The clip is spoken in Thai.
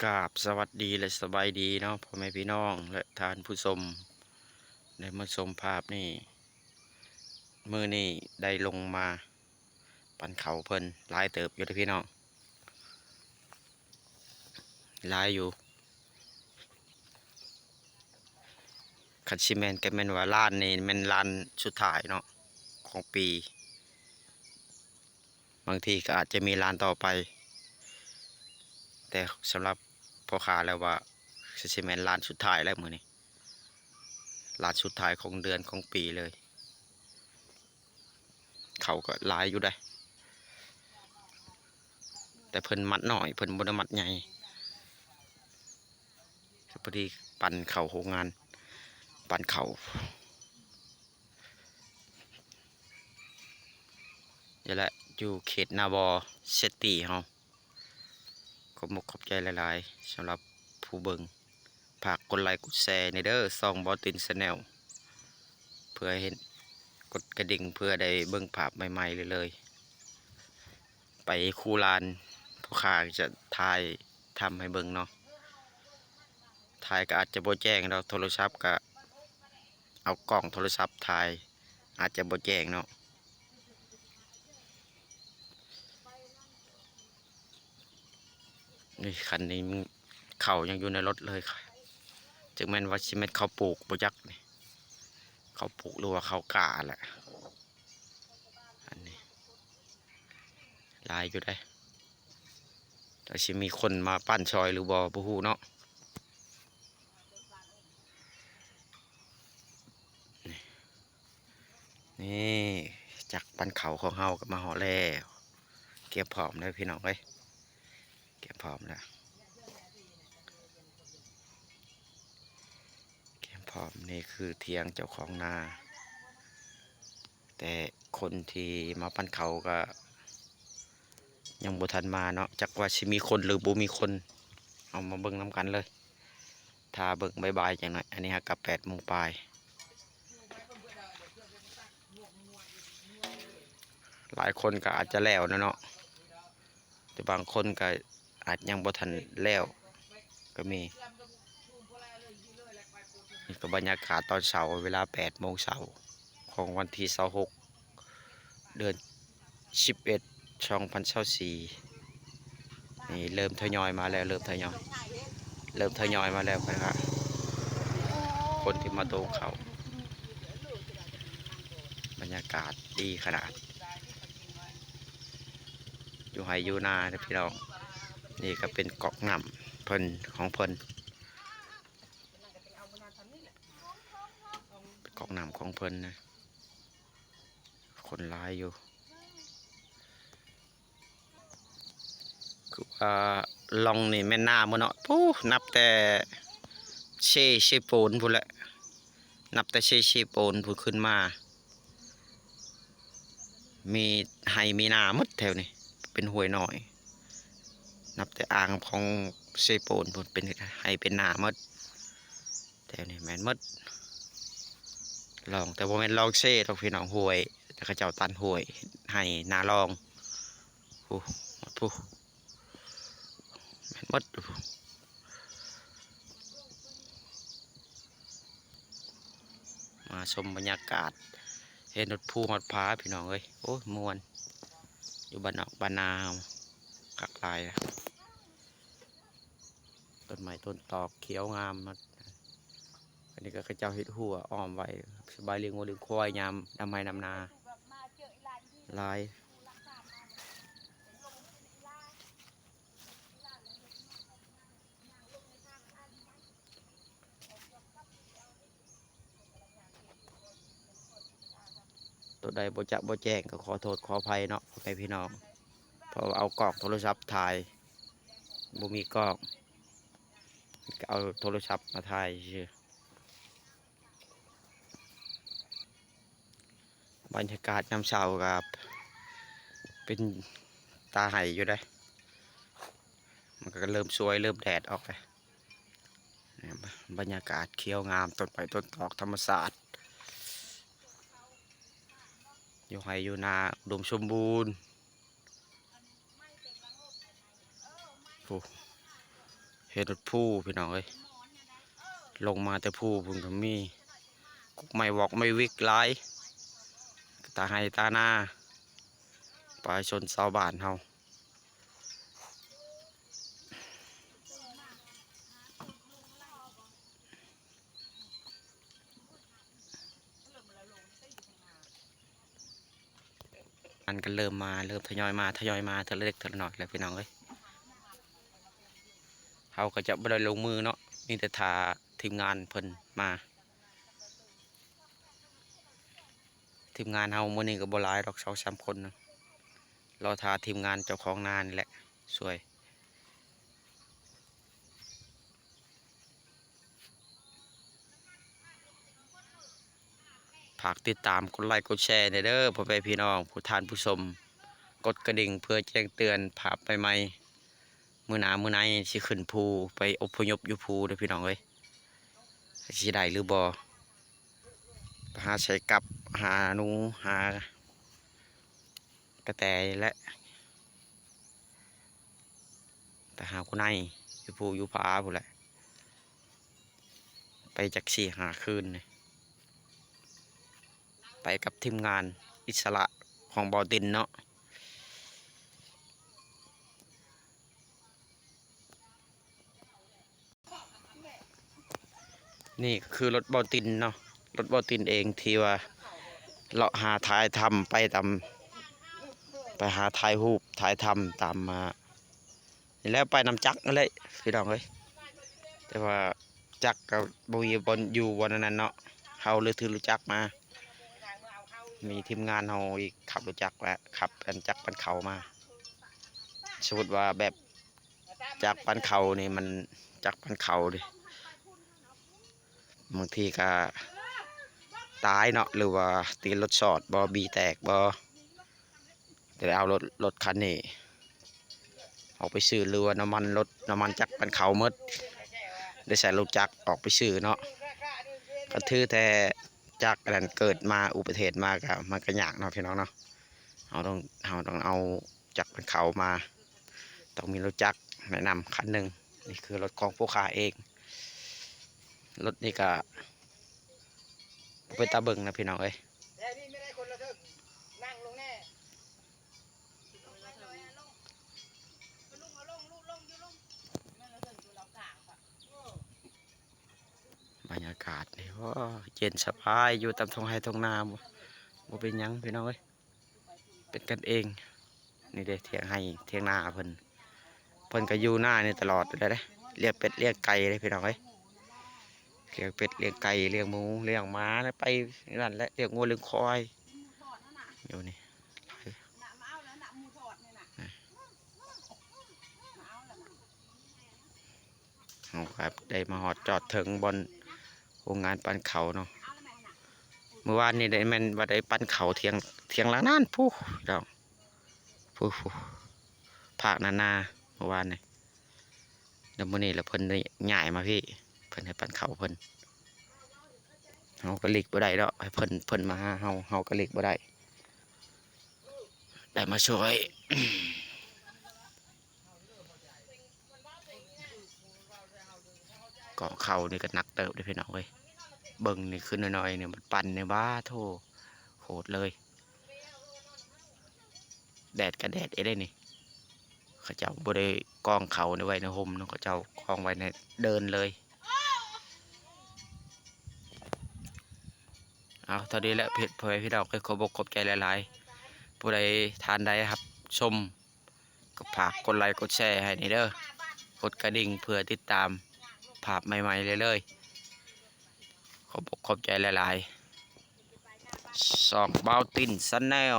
กราบสวัสดีและสบายดีเนาะพ่อแม่พี่น้องและท่านผู้ชมได้มาชมภาพนี่มือนี่ได้ลงมาปั่นเขาเพิ่นหลายเติบอยู่ที่พี่น้องหลายอยู่คันชิแมนก็แม่นว่าล้านนี่แม่นล้านสุดท้ายเนาะของปีบางทีก็อาจจะมีล้านต่อไปแต่สำหรับพ่อค้าแล้วว่าชิแมนล้านสุดท้ายแล้วมือนี้ล้านสุดท้ายของเดือนของปีเลยเขาก็หลายอยู่ได้แต่เพิ่นมัดหน่อยเพิ่นบ่ได้มัดใหญ่พอดีปั่นเข่าโรงงานปั่นเข่านี่แหละอยู่เขตนาบอเซตีเฮาขอบมุกขอบใจหลายๆสำหรับผู้เบิงฝากกดไลค์กดแชร์ในเด้อซองบอตินชาแนลเพื่อเห็นกดกระดิ่งเพื่อได้เบิ่งภาพใหม่ๆเลยไปคูลานพ่อค้าจะถ่ายทำให้เบิ่งเนาะถ่ายก็อาจจะบ่แจ้งเราโทรศัพท์ก็เอากล้องโทรศัพท์ถ่ายอาจจะบ่แจ้งเนาะนี่คันนี้เข่ายังอยู่ในรถเลยค่ะจึงแม่นว่าชิเม็ดเขาปลูกบ่ยักนี่เขาปลูกหรือว่าเขากาแหละอันนี้ลายอยู่ได้แต่ชิมีคนมาปั้นชอยหรือบ่บ่ฮู้เนาะนี่จากปั้นเขาของเฮากับมาห่อแล้วเก็บพร้อมแล้วพี่น้องเอ้ยเก็บพร้อมแล้วเก็บพร้อมนี่คือเทียงเจ้าของนาแต่คนที่มาปั้นเขาก็ยังบ่ทันมาเนาะจักว่าสิมีคนหรือบ่มีคนเอามาเบิ่งน้ำกันเลยถ้าเบิ่งบายๆจังหน่อยอันนี้ฮะกับ8 โมงปลายหลายคนก็อาจจะแล้วนะเนาะแต่บางคนก็อาจยังบ่ทันแล้วก็มีนี่ก็บรรยากาศตอนเช้าเวลา8 โมงเช้าของวันที่26เดือน11 2024นี่เริ่มทยอยมาแล้วเริ่มทยอยมาแล้วนะครับคนที่มาโตเขาบรรยากาศดีขนาดอยู่ไฮอยู่นานะพี่น้องนี่ก็เป็นเกาะง่ำเพิ่นของเพิ่นเกาะง่ำของเพิ่นนะคนร้ายอยู่คือว่าลองนี่แม่น้ำมันเนาะปูนับแต่เชโปนพุ่นแหละนับแต่เชโปนพุ่นขึ้นมามีไฮมีนาหมดแถวนี้เป็นห้วยน้อยนับแต่อ่างของเชโปนพุ่นเป็นไฮเป็นนาหมดแถวนี้แม่นหมดลองแต่ว่าแม่นลองเซ่ต้องพี่น้องห้วยแต่เขาเจ้าตันห้วยให้นาลองผู้ผู้แม่นหมดมาชมบรรยากาศเห็นรถภูฮอดผาพี่น้องเอ้ยโอ้ยม่วนอยู่บ้านนอกบ้านนาคักหลายนะต้นไม้ต้นตอกเขียวงามนะอันนี้ก็เขาเจ้าเฮ็ดหัวอ้อมไว้สบายเลี้ยงวัวเลี้ยงควายยามนำไม้นำนาหลายตัวใดบ่จะบ่แจ้งก็ขอโทษขออภัยเนาะพ่อแม่พี่น้องเพราะว่าเอากล้องโทรศัพท์ถ่ายบ่มีกล้องก็เอาโทรศัพท์มาถ่ายชื่อบรรยากาศยามเช้ากับเป็นตาไห้อยู่ได้มันก็เริ่มสวยเริ่มแดดออกเลยเนี่ยบรรยากาศเขียวงามต้นไม้ต้นตอกธรรมศาสตร์อยู่ไห้อยู่นาอุดมสมบูรณ์โอ้ เฮ็ดรถผู้พี่น้องเอ้ยลงมาแต่ผู้พุ่นก็มีกุกไม่วอกไม่วิกหลายตาให้ตาหน้าประชาชนชาวบ้านเฮาอันก็เริ่มมาเริ่มทยอยมาทยอยมาเทละเล็กเทละน้อยแล้วพี่น้องเอ้ยเฮาก็จะบ่ได้ลงมือเนาะมีแต่ท่าทีมงานเพิ่นมาทีมงานเฮามื้อนี้ก็บ่หลายดอก2-3คนนะรอท่าทีมงานเจ้าของนานี่แหละสวยฝากติดตามกดไลค์กดแชร์เด้อพ่อแม่พี่น้องผู้ทานผู้ชมกดกระดิ่งเพื่อแจ้งเตือนภาพใหม่ๆมื้อหน้ามื้อไหนสิขึ้นภูไปอพยพอยู่ภูเด้อพี่น้องเอ้ยสิได้หรือบ่หาใช้กับหาหนูหากระแตและแต่หาคนในอยู่ภูอยู่ผาพู้นแหละไปจาก4-5 คืนนี่ไปกับทีมงานอิสระของบอดินเนาะนี่คือรถบอตินเนาะรถบอตินเองที่ว่าเลาะหาถ่ายทำไปตามไปหาถ่ายรูปถ่ายทำตามมานี่แล้วไปนำจักรนั่นแหละพี่น้องเอ้ยแต่ว่าจักรกับบุยบนอยู่บนนั้นเนาะเฮาเลยถือรถจักรมามีทีมงานเฮาอีกขับรถจักรและขับกันจักรปันเขามาสมมติว่าแบบจักรปันเขานี่มันจักรปันเขาดิบางทีก็ตายเนาะหรือว่าตีรถชอดบอบีแตกบอจะเอารถคันนี้ออกไปซื้อเรือน้ำมันรถน้ำมันจักรปันเขาหมดได้ใส่รถจักรออกไปซื้อเนาะก็ถือแต่จักรนั้นเกิดมาอุบัติเหตุมาก็มันก็ยากเนาะพี่น้องเนาะเราต้องเอาจักรปันเขามาต้องมีรถจักรแนะนำคันหนึ่งนี่คือรถของผู้ค้าเองรถนี่ก็เป็นตาเบิ่งนะพี่น้องเอ้ยบรรยากาศนี่ว่าเย็นสบายอยู่ตามท้องไร่ท้องนาบ่เป็นหยังพี่น้องเอ้ยเป็นกันเองนี่เด้เถียงให้เถียงนาเพิ่นก็อยู่หน้านี่ตลอดเลยเด้เลี้ยงเป็ดเลี้ยงไก่เลยพี่น้องเอ้ยเลี้ยงเป็ดเลี้ยงไก่เลี้ยงหมูเลี้ยงม้าแล้วไปนั่นแหละเลี้ยงวัวเลี้ยงควายอยู่นี่เอาครับได้มาหอดจอดถึงบนโรงงานปั้นเขาเนาะเมื่อวานนี่ได้แม่นว่าได้ปั้นเขาเทียงหลังนั่นผู้เดาผู้ภาคนาเมื่อวานนี่เดี๋ยวมื้อนี้แล้วเพิ่นได้ย้ายมาพี่เพิ่นให้ปั้นเขาเพิ่นเฮาก็หลีกบ่ได้ดอกให้เพิ่นมาหาเฮาก็หลีกบ่ได้ได้มาช่วยเกาะเขานี่ก็หนักเติบเด้อพี่น้องเอ้ยเบิ่งนี่ขึ้นน้อยๆเนี่ยมันปั่นในบ้าโธ่โหดเลยแดดกับแดดได้นี่เขาเจ้าบ่ได้กองเขาในไว้ในห่มเนาะเขาเจ้ากองไว้ในเดินเลยเอาตอนนี้แหละเพจพอพี่น้องเคยขอบกขอบใจหลายๆผู้ใดทานใดครับชมก็ฝากกดไลค์กดแชร์ให้นี่เด้อกดกระดิ่งเพื่อติดตามภาพใหม่ๆเลยขอบกขอบใจหลายๆสองเบาตินซันแนล